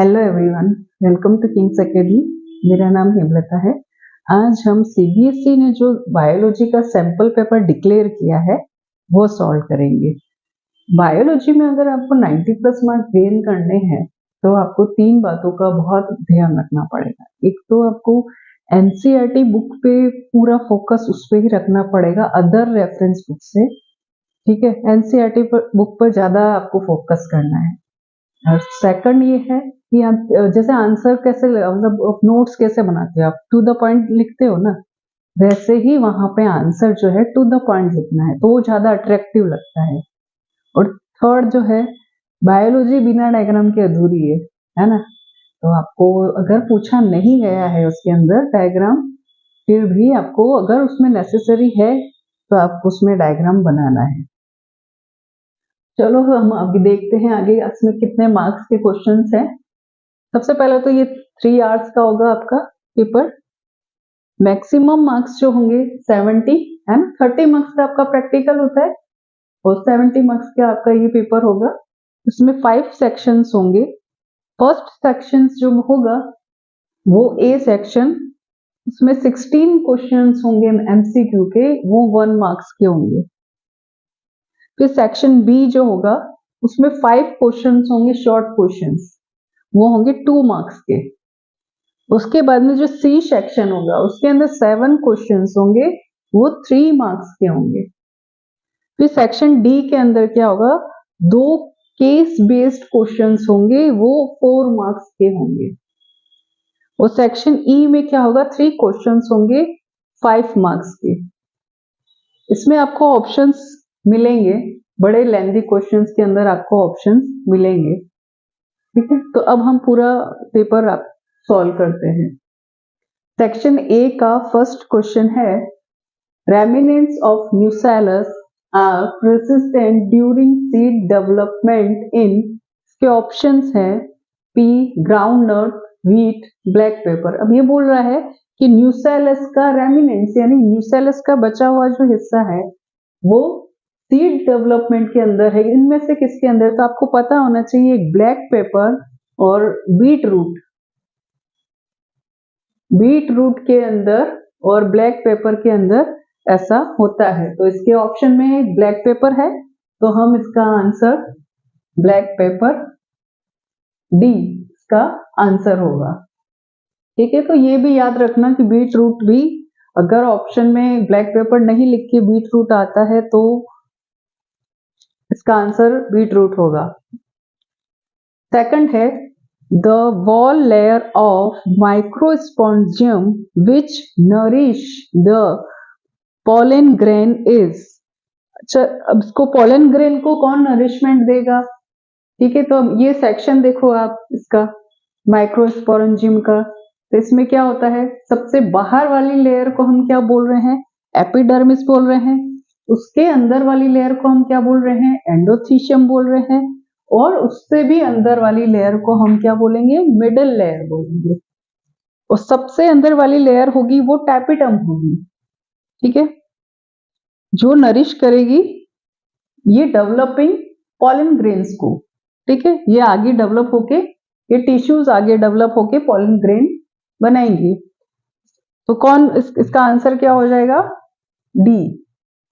Hello everyone, welcome to King's academy. मेरा नाम हेमलता है। आज हम सीबीएसई ने जो बायोलॉजी का सैंपल पेपर डिक्लेयर किया है वो सॉल्व करेंगे। बायोलॉजी में अगर आपको 90 प्लस मार्क्स गेन करने हैं तो आपको तीन बातों का बहुत ध्यान रखना पड़ेगा। एक तो आपको एनसीईआरटी बुक पे पूरा फोकस उस पर ही रखना पड़ेगा, अदर रेफरेंस बुक से। ठीक है, एनसीईआरटी बुक पर ज्यादा आपको फोकस करना है। और सेकंड ये है कि आप जैसे आंसर कैसे मतलब नोट्स कैसे बनाते हो, आप टू द पॉइंट लिखते हो ना, वैसे ही वहां पे आंसर जो है टू द पॉइंट लिखना है, तो वो ज्यादा अट्रैक्टिव लगता है। और थर्ड जो है, बायोलॉजी बिना डायग्राम के अधूरी है ना। तो आपको अगर पूछा नहीं गया है उसके अंदर डायग्राम, फिर भी आपको अगर उसमें नेसेसरी है तो आपको उसमें डायग्राम बनाना है। चलो हम अभी देखते हैं आगे इसमें कितने मार्क्स के क्वेश्चंस हैं। सबसे पहले तो ये 3 आवर्स का होगा आपका पेपर। मैक्सिमम मार्क्स जो होंगे 70 है ना। 30 मार्क्स का आपका प्रैक्टिकल होता है और 70 मार्क्स का आपका ये पेपर होगा। इसमें 5 सेक्शंस होंगे। फर्स्ट सेक्शन जो होगा वो ए सेक्शन, उसमें 16 क्वेश्चंस होंगे एमसीक्यू के, वो 1 मार्क्स के होंगे। फिर सेक्शन बी जो होगा उसमें 5 क्वेश्चंस होंगे शॉर्ट क्वेश्चंस, वो होंगे 2 मार्क्स के। उसके बाद में जो सी सेक्शन होगा उसके अंदर 7 क्वेश्चंस होंगे, वो 3 मार्क्स के होंगे। फिर सेक्शन डी के अंदर क्या होगा, 2 केस बेस्ड क्वेश्चंस होंगे, वो 4 मार्क्स के होंगे। और सेक्शन ई में क्या होगा, 3 क्वेश्चंस होंगे 5 मार्क्स के। इसमें आपको ऑप्शंस मिलेंगे, बड़े लेंथी क्वेश्चंस के अंदर आपको ऑप्शंस मिलेंगे। ठीक है, तो अब हम पूरा पेपर आप सॉल्व करते हैं। सेक्शन ए का फर्स्ट क्वेश्चन है, remnants of nucellus are persistent during seed development in. इसके ऑप्शंस हैं pea groundnut, wheat, black pepper. अब ये बोल रहा है कि न्यूसेलस का रेमिनेंट्स यानी न्यूसेलस का बचा हुआ जो हिस्सा है वो सीड डेवलपमेंट के अंदर है, इनमें से किसके अंदर? तो आपको पता होना चाहिए ब्लैक पेपर और बीट रूट। बीट रूट के अंदर और ब्लैक पेपर के अंदर ऐसा होता है। तो इसके ऑप्शन में ब्लैक पेपर है, तो हम इसका आंसर ब्लैक पेपर डी इसका आंसर होगा। ठीक है, तो ये भी याद रखना कि बीट रूट भी अगर ऑप्शन में ब्लैक पेपर नहीं लिख के बीट रूट आता है तो इसका आंसर बीट रूट होगा। सेकंड है, the wall layer of microspongum which nourish the pollen grain is। अच्छा, अब इसको pollen grain को कौन नरिशमेंट देगा? ठीक है, तो ये सेक्शन देखो आप इसका माइक्रोस्पोरेंजियम का, तो इसमें क्या होता है, सबसे बाहर वाली लेयर को हम क्या बोल रहे हैं, एपिडर्मिस बोल रहे हैं। उसके अंदर वाली लेयर को हम क्या बोल रहे हैं, एंडोथीशियम बोल रहे हैं। और उससे भी अंदर वाली लेयर को हम क्या बोलेंगे, मिडल लेयर बोलेंगे। और सबसे अंदर वाली लेयर होगी वो टैपिटम होगी। ठीक है, जो नरिश करेगी ये डेवलपिंग पॉलन ग्रेन्स को। ठीक है, ये आगे डेवलप होके, ये टिश्यूज आगे डेवलप होके पॉलन ग्रेन बनाएंगे। तो कौन इसका आंसर क्या हो जाएगा, डी।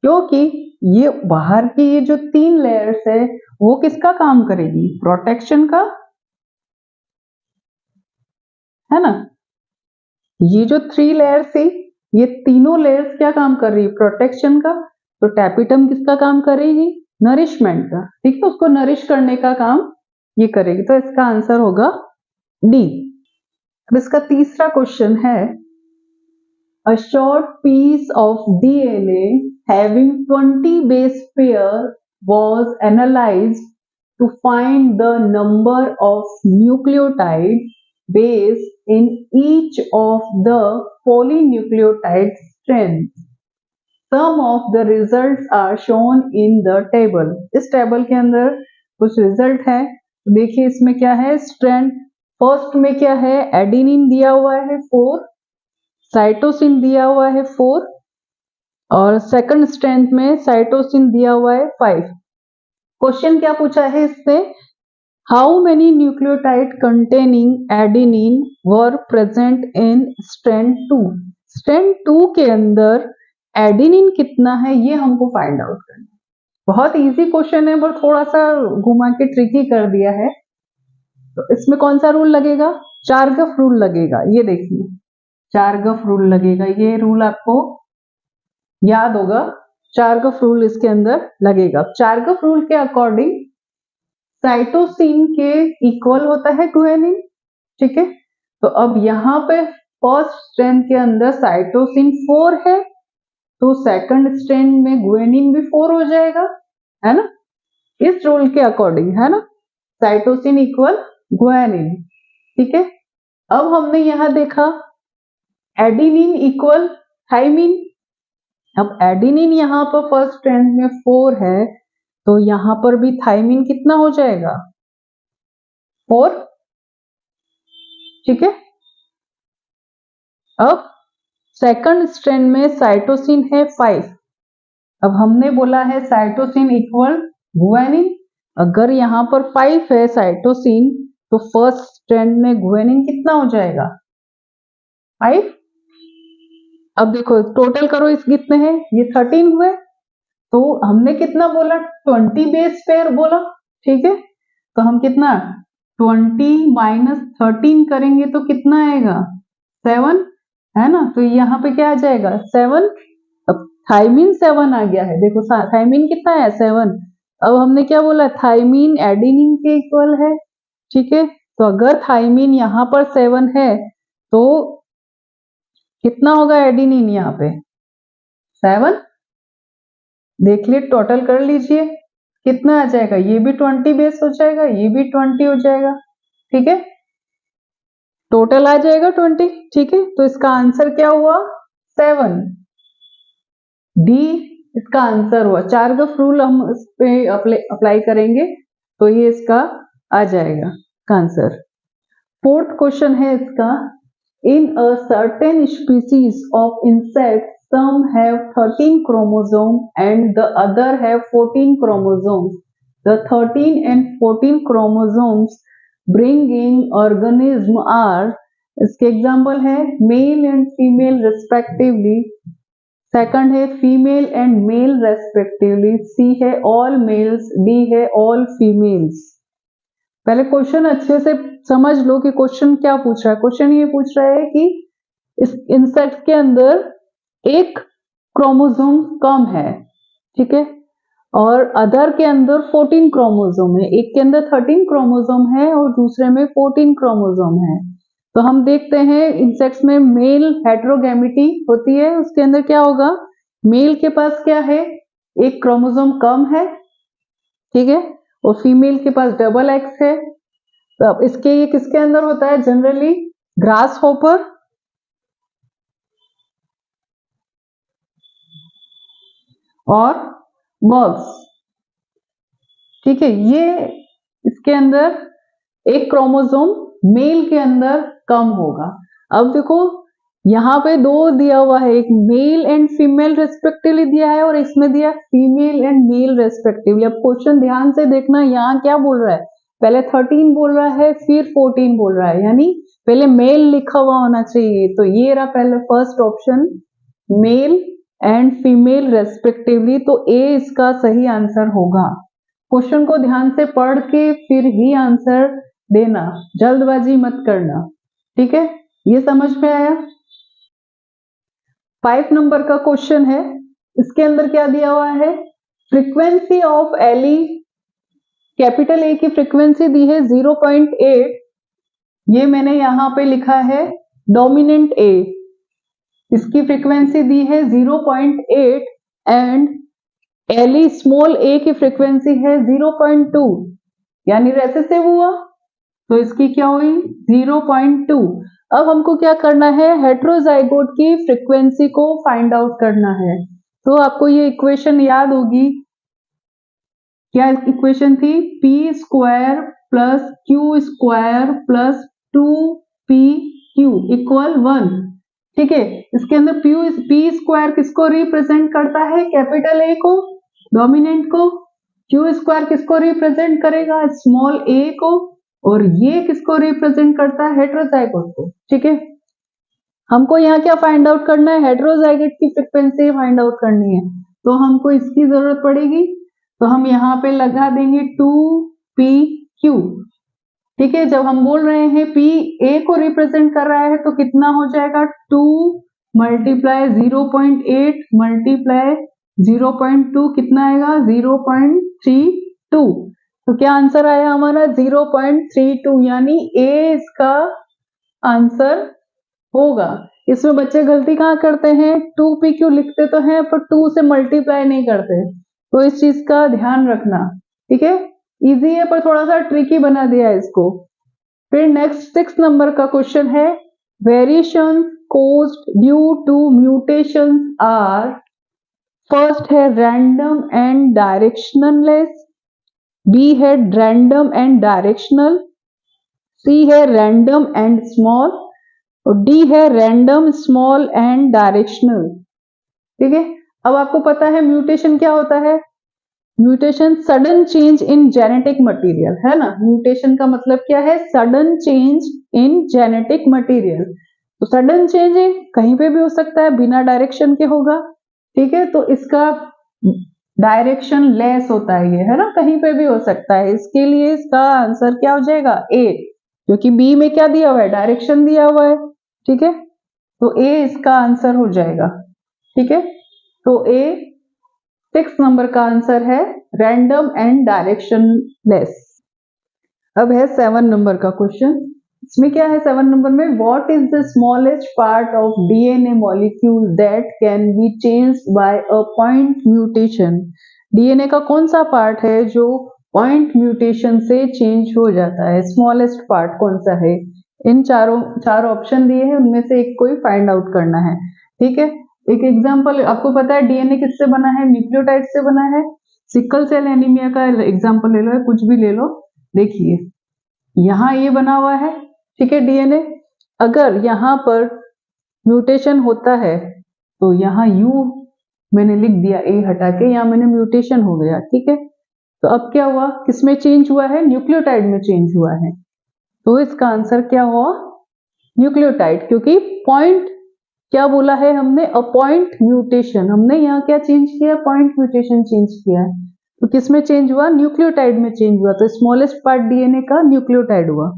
क्योंकि ये बाहर की ये जो 3 लेयर्स है वो किसका काम करेगी, प्रोटेक्शन का, है ना। ये जो 3 लेयर्स थी, ये तीनों लेयर्स क्या काम कर रही है, प्रोटेक्शन का। तो टैपिटम किसका काम करेगी, नरिशमेंट का। ठीक है, उसको नरिश करने का काम ये करेगी, तो इसका आंसर होगा डी। अब इसका तीसरा क्वेश्चन है, a short piece of DNA having 20 base pair was analyzed to find the number of nucleotide base in each of the polynucleotide strands. Some of the results are shown in the table। इस table के अंदर कुछ result है, देखिए इसमें क्या है, strand first में क्या है, एडेनिन दिया हुआ है 4, साइटोसिन दिया हुआ है 4, और सेकंड स्ट्रैंड में साइटोसिन दिया हुआ है 5। क्वेश्चन क्या पूछा है इससे how many nucleotide containing adenine were present in strand 2? Strand 2 के अंदर एडेनिन कितना है ये हमको फाइंड आउट करना है। बहुत इजी क्वेश्चन है, बट थोड़ा सा घुमा के ट्रिकी कर दिया है। तो इसमें कौन सा रूल लगेगा? चारगफ रूल लगेगा। ये देखिए, चारगफ रूल लगेगा। ये रूल आपको याद होगा, चारगफ रूल इसके अंदर लगेगा। चारगफ रूल के अकॉर्डिंग साइटोसिन के इक्वल होता है गुआनिन, ठीक है। तो अब यहाँ पे फर्स्ट स्ट्रैंड के अंदर साइटोसिन 4 है, तो सेकंड स्ट्रैंड में गुआनिन भी 4 हो जाएगा, है ना, इस रूल के अकॉर्डिंग, है ना। साइटोसिन इक्वल गुआनिन, ठीक है। अब हमने यहां देखा एडेनिन इक्वल थाइमिन। अब एडेनिन यहां पर फर्स्ट स्ट्रैंड में 4 है, तो यहां पर भी थाइमिन कितना हो जाएगा? 4, ठीक है। अब सेकंड स्ट्रैंड में साइटोसिन है 5। अब हमने बोला है साइटोसिन इक्वल गुआनिन। अगर यहां पर 5 है साइटोसिन, तो फर्स्ट स्ट्रैंड में गुआनिन कितना हो जाएगा? 5। अब देखो टोटल करो, इस कितने हैं? ये 13 हुए। तो हमने कितना बोला? 20 बेस पेयर बोला, ठीक है। तो हम कितना 20 माइनस 13 करेंगे तो कितना आएगा? 7, है ना। तो यहाँ पे क्या आ जाएगा? 7। अब थाइमिन 7 आ गया है, देखो थाइमिन कितना है? 7। अब हमने क्या बोला? थाइमिन एडेनिन के इक्वल है, ठीक है। तो अगर थाइमिन यहाँ पर 7 है, तो कितना होगा एडेनिन यहाँ पे? 7। देख लिए, टोटल कर लीजिए, कितना आ जाएगा? ये भी 20 बेस हो जाएगा, ये भी 20 हो जाएगा, ठीक है। टोटल आ जाएगा 20, ठीक है। तो इसका आंसर क्या हुआ? 7। डी इसका आंसर हुआ। चारगफ रूल हम इस पे अप्लाई करेंगे तो ये इसका आ जाएगा आंसर। फोर्थ क्वेश्चन है इसका, in a certain species of insect some have 13 chromosomes and the other have 14 chromosomes. The 13 and 14 chromosomes bringing organism are, इसके एग्जाम्पल है male and female respectively, second है फीमेल एंड मेल रेस्पेक्टिवली, सी है all mails, D है all females. पहले question अच्छे से समझ लो कि क्वेश्चन क्या पूछ रहा है। क्वेश्चन ये पूछ रहा है कि इस इंसेक्ट के अंदर एक क्रोमोसोम कम है, ठीक है, और अदर के अंदर 14 क्रोमोसोम है। एक के अंदर 13 क्रोमोसोम है और दूसरे में 14 क्रोमोसोम है। तो हम देखते हैं इंसेक्ट्स में मेल हेटेरोगैमेटी होती है, उसके अंदर क्या होगा? मेल के पास क्या है? एक क्रोमोसोम कम है, ठीक है, और फीमेल के पास डबल एक्स है। तो अब इसके ये किसके अंदर होता है? जनरली ग्रास हॉपर और बग्स, ठीक है। ये इसके अंदर एक क्रोमोसोम मेल के अंदर कम होगा। अब देखो यहाँ पे दो दिया हुआ है, एक मेल एंड फीमेल रेस्पेक्टिवली दिया है और इसमें दिया फीमेल एंड मेल रेस्पेक्टिवली। अब क्वेश्चन ध्यान से देखना, यहाँ क्या बोल रहा है? पहले 13 बोल रहा है, फिर 14 बोल रहा है, यानी पहले मेल लिखा हुआ होना चाहिए। तो ये रहा पहले first option, male and female respectively. तो ए इसका सही आंसर होगा। क्वेश्चन को ध्यान से पढ़ के फिर ही आंसर देना, जल्दबाजी मत करना, ठीक है। ये समझ में आया? 5 नंबर का क्वेश्चन है, इसके अंदर क्या दिया हुआ है? Frequency of allele, capital A की फ्रीक्वेंसी दी है 0.8, ये मैंने यहां पे लिखा है डोमिनेंट ए, इसकी फ्रीक्वेंसी दी है 0.8 एंड एली स्मॉल ए की फ्रीक्वेंसी है 0.2, यानी रेसेसिव हुआ, तो इसकी क्या हुई? 0.2। अब हमको क्या करना है? हेट्रोजाइगोट की फ्रीक्वेंसी को फाइंड आउट करना है। तो आपको ये इक्वेशन याद होगी, क्या इक्वेशन थी? P square plus Q square plus 2p Q equal 1, ठीक है। इसके अंदर पी स्क्वायर किसको रिप्रेजेंट करता है? कैपिटल ए को, डोमिनेंट को, क्यू स्क्वायर किसको रिप्रेजेंट करेगा, स्मॉल ए को, और ये किसको रिप्रेजेंट करता है, हेटेरोजाइगोट को। ठीक है, हमको यहाँ क्या फाइंड आउट करना है, हेटेरोजाइगोट की फ्रीक्वेंसी फाइंड आउट करनी है, तो हमको इसकी जरूरत पड़ेगी, तो हम यहाँ पे लगा देंगे 2pq। ठीक है, जब हम बोल रहे हैं p a को रिप्रेजेंट कर रहा है तो कितना हो जाएगा, 2 मल्टीप्लाई 0.8 मल्टीप्लाई 0.2 कितना आएगा, 0.32। तो क्या आंसर आया हमारा, 0.32, यानी a इसका आंसर होगा। इसमें बच्चे गलती कहाँ करते हैं, 2pq लिखते तो हैं पर 2 से मल्टीप्लाई नहीं करते, तो इस चीज का ध्यान रखना। ठीक है, इजी है पर थोड़ा सा ट्रिकी बना दिया है इसको। फिर नेक्स्ट 6 नंबर का क्वेश्चन है, variation caused due to mutations are, first है रैंडम एंड डायरेक्शनलेस, बी है रैंडम एंड डायरेक्शनल, सी है रैंडम एंड स्मॉल, और डी है रैंडम स्मॉल एंड डायरेक्शनल। ठीक है, अब आपको पता है म्यूटेशन क्या होता है, mutation sudden change in genetic material, है ना। म्यूटेशन का मतलब क्या है, sudden change in genetic material. तो सडन चेंज कहीं पे भी हो सकता है, बिना डायरेक्शन के होगा। ठीक है, तो इसका डायरेक्शन लेस होता है ये, है ना, कहीं पे भी हो सकता है। इसके लिए इसका आंसर क्या हो जाएगा, ए, क्योंकि बी में क्या दिया हुआ है, डायरेक्शन दिया हुआ है। ठीक है, तो ए इसका आंसर हो जाएगा। ठीक है, तो ए 6 नंबर का आंसर है रैंडम एंड डायरेक्शनलेस। अब है 7 नंबर का क्वेश्चन, इसमें क्या है 7 नंबर में, what is the smallest part of DNA molecule that can be changed by a point mutation. DNA का कौन सा पार्ट है जो पॉइंट म्यूटेशन से चेंज हो जाता है, स्मॉलेस्ट पार्ट कौन सा है। इन चार ऑप्शन दिए हैं, उनमें से एक कोई फाइंड आउट करना है। ठीक है, एक एग्जांपल आपको पता है डीएनए किससे बना है, न्यूक्लियोटाइड से बना है। सिकल सेल एनीमिया का एग्जांपल ले लो या कुछ भी ले लो, देखिए यहाँ ये बना हुआ है। ठीक है, डीएनए अगर यहाँ पर म्यूटेशन होता है तो यहाँ यू मैंने लिख दिया, ए हटा के, यहाँ मैंने म्यूटेशन हो गया। ठीक है, तो अब क्या हुआ, किसमें चेंज हुआ है, न्यूक्लियोटाइड में चेंज हुआ है। तो इसका आंसर क्या हुआ, न्यूक्लियोटाइड, क्योंकि पॉइंट क्या बोला है हमने, अ पॉइंट म्यूटेशन, हमने यहाँ क्या चेंज किया, पॉइंट म्यूटेशन चेंज किया है। तो किसमें चेंज हुआ, न्यूक्लियोटाइड में चेंज हुआ, तो स्मॉलेस्ट पार्ट डीएनए का न्यूक्लियोटाइड हुआ।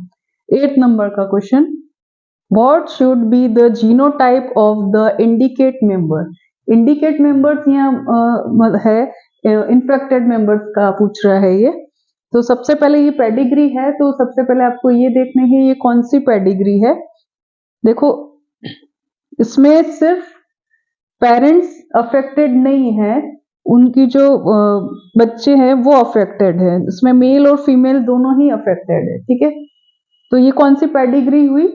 8 नंबर का question, what should be the genotype of the indicate member. Indicate members यहाँ है इन्फेक्टेड मेंबर्स का पूछ रहा है ये। तो सबसे पहले ये पेडिग्री है, तो सबसे पहले आपको ये देखने है ये कौन सी पेडिग्री है। देखो इसमें सिर्फ पेरेंट्स अफेक्टेड नहीं है, उनकी जो बच्चे हैं वो अफेक्टेड है, इसमें मेल और फीमेल दोनों ही अफेक्टेड है। ठीक है, तो ये कौन सी पेडिग्री हुई,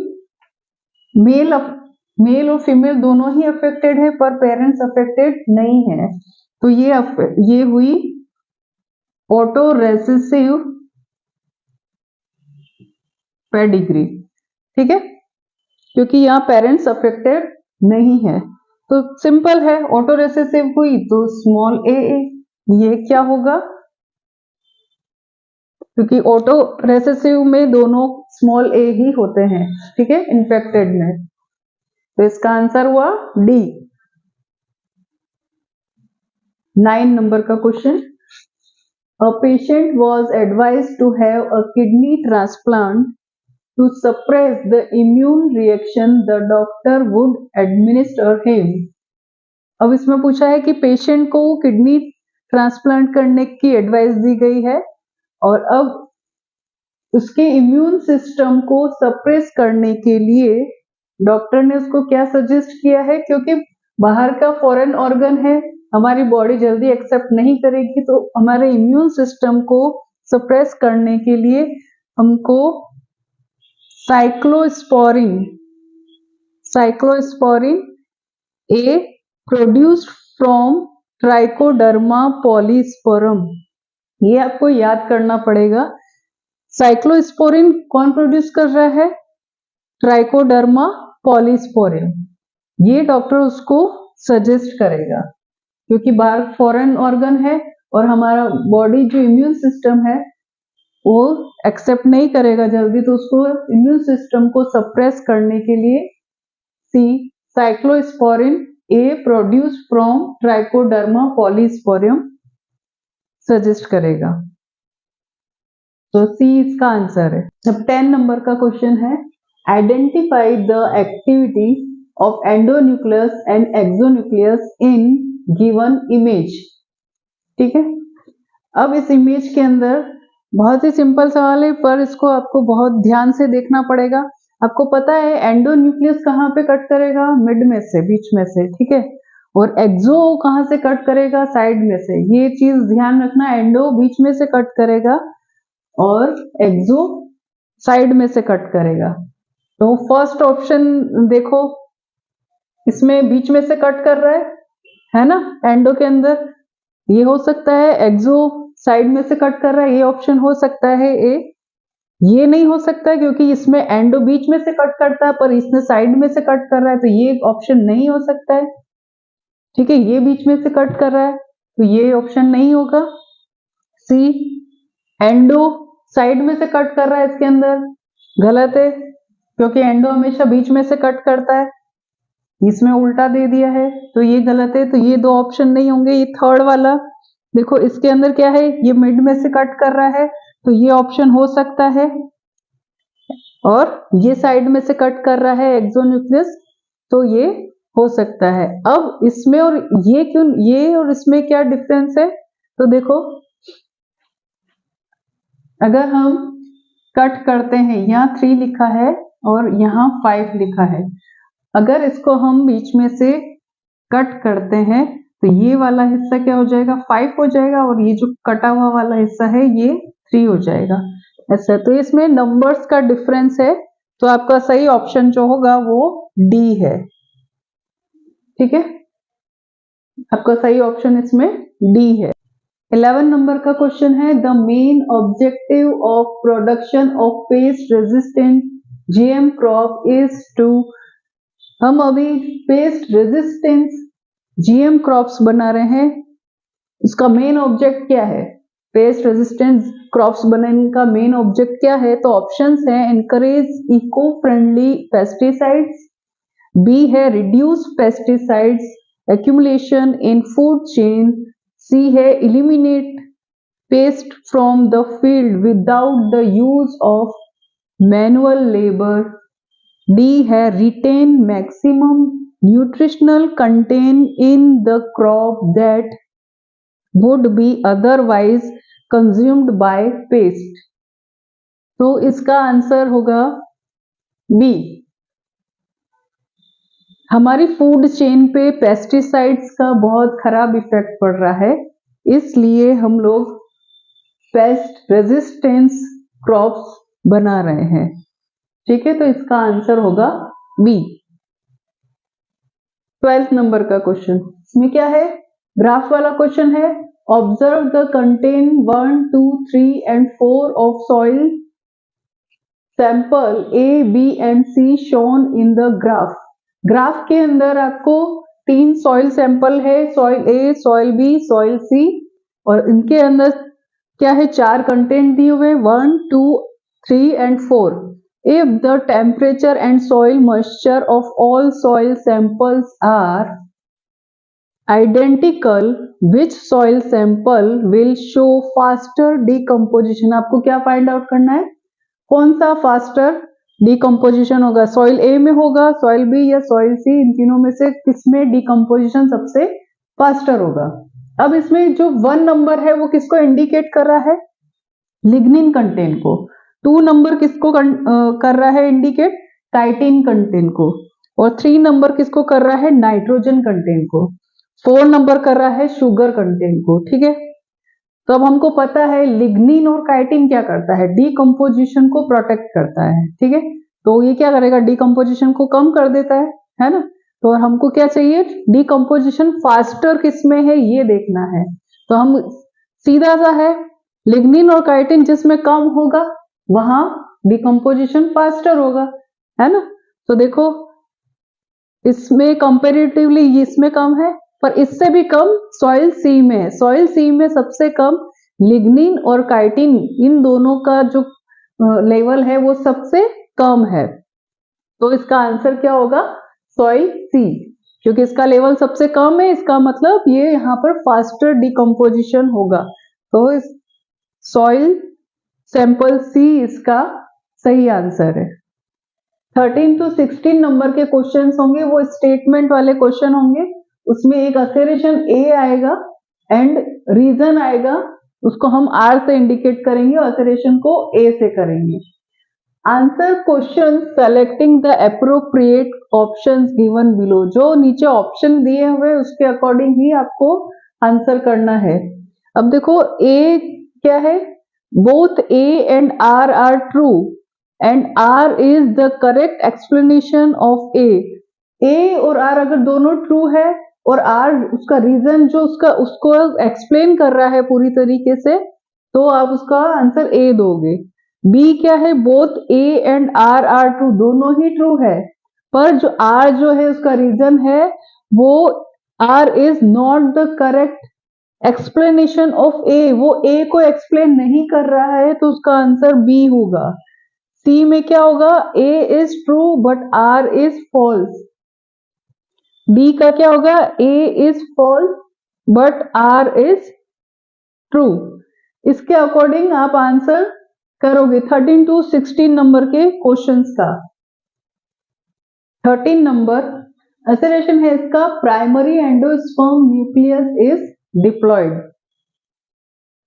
मेल और फीमेल दोनों ही अफेक्टेड है पर पेरेंट्स अफेक्टेड नहीं है, तो ये हुई ऑटो रेसेसिव पेडिग्री। ठीक है, क्योंकि यहाँ पेरेंट्स अफेक्टेड नहीं है, तो सिंपल है, ऑटो रेसेसिव हुई तो स्मॉल ए, ये क्या होगा, क्योंकि ऑटो रेसेसिव में दोनों स्मॉल ए ही होते हैं। ठीक है, इन्फेक्टेड में, तो इसका आंसर हुआ डी। 9 नंबर का question, a patient was advised to have a kidney transplant to suppress the immune reaction the doctor would administer him। अब इसमें पूछा है कि पेशेंट को किडनी ट्रांसप्लांट करने की एडवाइस दी गई है और अब उसके इम्यून सिस्टम को सप्रेस करने के लिए डॉक्टर ने उसको क्या सजेस्ट किया है, क्योंकि बाहर का फॉरेन ऑर्गन है, हमारी बॉडी जल्दी एक्सेप्ट नहीं करेगी, तो हमारे इम्यून सिस्टम को सप्रेस करने के लिए हमको cyclosporin A produced from Trichoderma polysporum, ये आपको याद करना पड़ेगा। साइक्लोस्पोरिन कौन प्रोड्यूस कर रहा है, ट्राइकोडर्मा पॉलीस्पोरम, ये डॉक्टर उसको सजेस्ट करेगा, क्योंकि बाहर फॉरेन ऑर्गन है और हमारा बॉडी जो इम्यून सिस्टम है वो एक्सेप्ट नहीं करेगा जल्दी, तो उसको इम्यून सिस्टम को सप्रेस करने के लिए C cyclosporin A produce from trichoderma polysporum suggest करेगा। तो सी इसका आंसर है। अब 10 नंबर का क्वेश्चन है, identify the activity of endonuclease and exonuclease in given image. ठीक है, अब इस इमेज के अंदर बहुत ही सिंपल सवाल है, पर इसको आपको बहुत ध्यान से देखना पड़ेगा। आपको पता है एंडोन्यूक्लियस कहाँ पे कट करेगा? मिड में से, बीच में से, ठीक है। और एक्सो कहाँ से कट करेगा? साइड में से। ये चीज ध्यान रखना, एंडो बीच में से कट करेगा और एक्सो साइड में से कट करेगा। तो फर्स्ट ऑप्शन देखो, इसमें बीच में से कट कर रहा है ना एंडो के अंदर, ये हो सकता है। एक्सो साइड में से कट कर रहा है, ये ऑप्शन हो सकता है ए। ये नहीं हो सकता है क्योंकि इसमें एंडो बीच में से कट करता है पर इसने साइड में से कट कर रहा है, तो ये ऑप्शन नहीं हो सकता है। ठीक है, ये बीच में से कट कर रहा है तो ये ऑप्शन नहीं होगा। सी एंडो साइड में से कट कर रहा है इसके अंदर, गलत है क्योंकि एंडो हमेशा बीच में से कट करता है, इसमें उल्टा दे दिया है तो ये गलत है। तो ये दो ऑप्शन नहीं होंगे। ये थर्ड वाला देखो, इसके अंदर क्या है, ये मिड में से कट कर रहा है तो ये ऑप्शन हो सकता है, और ये साइड में से कट कर रहा है एक्सोन्यूक्लियस, तो ये हो सकता है। अब इसमें और ये क्यों, ये और इसमें क्या डिफरेंस है? तो देखो, अगर हम कट करते हैं, यहाँ 3 लिखा है और यहाँ 5 लिखा है, अगर इसको हम बीच में से कट करते हैं तो ये वाला हिस्सा क्या हो जाएगा? 5 हो जाएगा, और ये जो कटा हुआ वाला हिस्सा है ये 3 हो जाएगा। ऐसा, तो इसमें नंबर्स का डिफरेंस है, तो आपका सही ऑप्शन जो होगा वो डी है। ठीक है, आपका सही ऑप्शन इसमें डी है। 11 नंबर का क्वेश्चन है, the main objective of production of pest resistant GM crop is to. हम अभी पेस्ट रेजिस्टेंस जीएम क्रॉप्स बना रहे हैं, इसका मेन ऑब्जेक्ट क्या है? पेस्ट रेजिस्टेंस क्रॉप्स बनाने का मेन ऑब्जेक्ट क्या है? तो ऑप्शंस है, encourage eco friendly pesticides, B है reduce pesticides accumulation in food chain, C है eliminate pest from the field without the use of manual labour, D है retain maximum nutritional content in the crop that would be otherwise consumed by pest. तो इसका answer होगा B. हमारी food chain पे pesticides का बहुत खराब effect पड़ रहा है, इसलिए हम लोग पेस्ट रेजिस्टेंस क्रॉप्स बना रहे हैं। ठीक है, तो इसका आंसर होगा बी। 12 नंबर का क्वेश्चन, इसमें क्या है? ग्राफ वाला क्वेश्चन है। Observe the content 1, 2, 3 and 4 of soil sample A, B and C shown in the graph. Graph के अंदर आपको 3 सॉइल सैंपल है, soil A, soil B, soil C, और इनके अंदर क्या है? 4 कंटेंट दिए हुए, 1, 2, 3 and 4। If the temperature and soil moisture of all soil samples are identical, which soil sample will show faster decomposition? आपको क्या फाइंड आउट करना है? कौन सा फास्टर डिकम्पोजिशन होगा? सॉइल ए में होगा, सॉइल बी या सॉइल सी, इन तीनों में से किसमें डिकम्पोजिशन सबसे फास्टर होगा? अब इसमें जो 1 नंबर है वो किसको इंडिकेट कर रहा है? लिग्निन कंटेंट को। 2 नंबर किसको कर रहा है इंडिकेट? काइटिन कंटेंट को। और 3 नंबर किसको कर रहा है? नाइट्रोजन कंटेंट को। 4 नंबर कर रहा है शुगर कंटेंट को। ठीक है, तो अब हमको पता है लिग्निन और काइटिन क्या करता है? डीकम्पोजिशन को प्रोटेक्ट करता है। ठीक है, तो ये क्या करेगा? डीकम्पोजिशन को कम कर देता है ना। तो हमको क्या चाहिए? डीकम्पोजिशन फास्टर किसमें है ये देखना है। तो हम सीधा सा है, लिग्निन और काइटिन जिसमें कम होगा वहां डिकम्पोजिशन फास्टर होगा, है ना। तो देखो, इसमें कंपेरेटिवली इसमें कम है पर इससे भी कम सॉइल सी में है। सॉइल सी में सबसे कम लिग्निन और काइटिन, इन दोनों का जो लेवल है वो सबसे कम है। तो इसका आंसर क्या होगा? सॉइल सी, क्योंकि इसका लेवल सबसे कम है, इसका मतलब ये यहाँ पर फास्टर डिकम्पोजिशन होगा। तो इस सॉइल सैंपल सी इसका सही आंसर है। 13 to 16 नंबर के क्वेश्चंस होंगे, वो स्टेटमेंट वाले क्वेश्चन होंगे। उसमें एक असरेशन ए आएगा एंड रीजन आएगा, उसको हम आर से इंडिकेट करेंगे और असरेशन को ए से करेंगे। Answer question selecting the appropriate options given below. जो नीचे ऑप्शन दिए हुए उसके अकॉर्डिंग ही आपको आंसर करना है। अब देखो ए क्या है? Both A and R are true and R is the correct explanation of A. A और आर अगर दोनों ट्रू है और आर उसका रीजन जो उसको एक्सप्लेन कर रहा है पूरी तरीके से, तो आप उसका आंसर ए दोगे। बी क्या है? Both A and R are true, दोनों ही ट्रू है, पर जो आर जो है उसका रीजन है वो R is not the correct explanation of A, वो ए को एक्सप्लेन नहीं कर रहा है, तो उसका आंसर बी होगा। सी में क्या होगा? A is true but R is false. B का क्या होगा? A is false but R is true. इसके अकॉर्डिंग आप आंसर करोगे 13 to 16 नंबर के क्वेश्चंस का। 13 नंबर असरेशन है इसका, primary endosperm nucleus is diploid.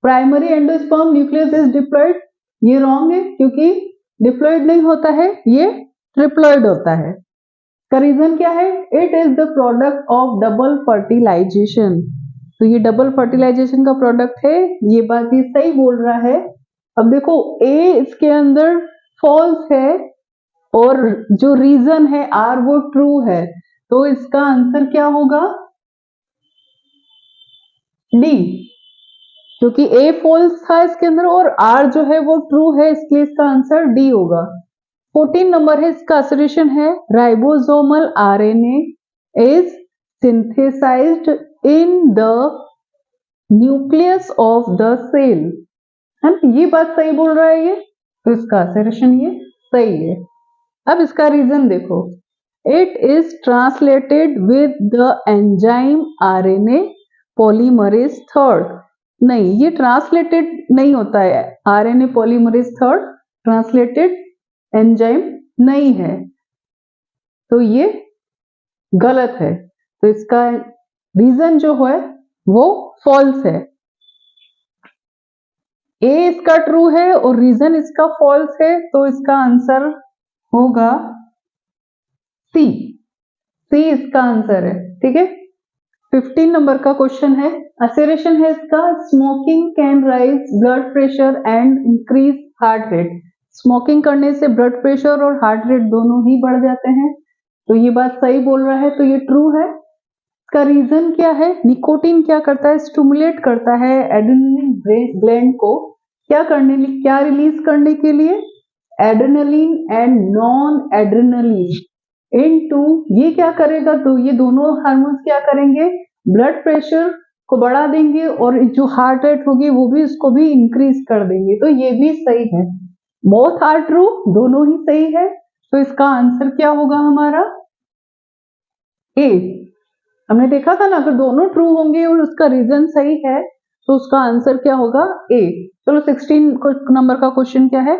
Primary endosperm nucleus is diploid, ये रॉन्ग है, क्योंकि डिप्लॉयड नहीं होता है, ये ट्रिप्लॉयड होता है। का रीजन क्या है? It is the product of double fertilisation. तो ये डबल फर्टिलाइजेशन का प्रोडक्ट है, ये बात ये सही बोल रहा है। अब देखो ए इसके अंदर फॉल्स है और जो रीजन है आर वो ट्रू है, तो इसका आंसर क्या होगा? डी, क्योंकि ए फॉल्स था इसके अंदर और आर जो है वो ट्रू है, इसलिए इसका आंसर डी होगा। 14 नंबर है इसका असरेशन है, ribosomal RNA is synthesised in the nucleus of the cell, है ना? ये बात सही बोल रहा है ये, तो इसका असरेशन ये सही है। अब इसका रीजन देखो, it is translated with the enzyme RNA polymerase third. नहीं, ये ट्रांसलेटेड नहीं होता है, RNA polymerase third translated enzyme नहीं है, तो ये गलत है। तो इसका रीजन जो है वो फॉल्स है। ए इसका ट्रू है और रीजन इसका फॉल्स है, तो इसका आंसर होगा सी। सी इसका आंसर है, ठीक है। 15 नंबर का क्वेश्चन है, असरेशन है इसका, smoking can rise blood pressure and increase heart rate. Smoking करने से ब्लड प्रेशर और हार्ट रेट दोनों ही बढ़ जाते हैं, तो ये बात सही बोल रहा है, तो ये ट्रू है। इसका रीजन क्या है? निकोटीन क्या करता है? स्टिमुलेट करता है एड्रेनलिन ग्लैंड को, क्या रिलीज करने के लिए? Adrenaline and non adrenaline into, ये क्या करेगा? तो ये दोनों हार्मोन्स क्या करेंगे? ब्लड प्रेशर को बढ़ा देंगे और जो हार्ट रेट होगी वो भी उसको भी इंक्रीज कर देंगे, तो ये भी सही है। बोथ आर ट्रू, दोनों ही सही है, तो इसका आंसर क्या होगा हमारा? ए। हमने देखा था ना, अगर दोनों ट्रू होंगे और उसका रीजन सही है तो उसका आंसर क्या होगा? ए। चलो 16 नंबर का क्वेश्चन क्या है?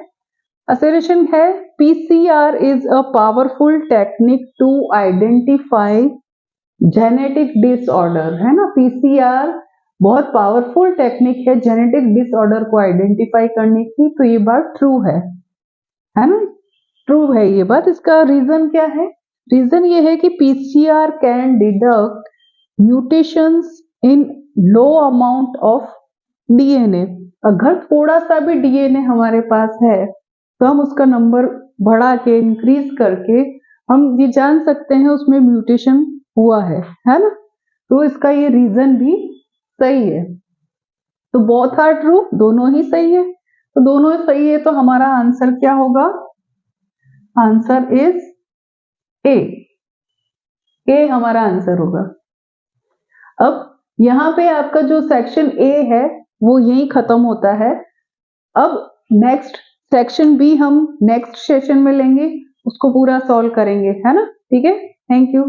असरेशन है, PCR is a powerful technique to identify genetic disorder, है ना? पीसीआर बहुत पावरफुल टेक्निक है जेनेटिक डिसऑर्डर को आइडेंटिफाई करने की, तो ये बात ट्रू है ना? ट्रू है ये बात। इसका रीजन क्या है? रीजन ये है कि PCR can deduct mutations in low amount of DNA. अगर थोड़ा सा भी डीएनए हमारे पास है तो हम उसका नंबर बढ़ा के इंक्रीज करके हम ये जान सकते हैं उसमें म्यूटेशन हुआ है ना? तो इसका ये रीजन भी सही है। तो बोथ आर ट्रू, दोनों ही सही है, तो दोनों सही है, तो हमारा आंसर क्या होगा? Answer is a. ए हमारा आंसर होगा। अब यहाँ पे आपका जो सेक्शन ए है वो यही खत्म होता है। अब नेक्स्ट सेक्शन बी हम नेक्स्ट सेशन में लेंगे, उसको पूरा सॉल्व करेंगे, है ना? ठीक है, थैंक यू।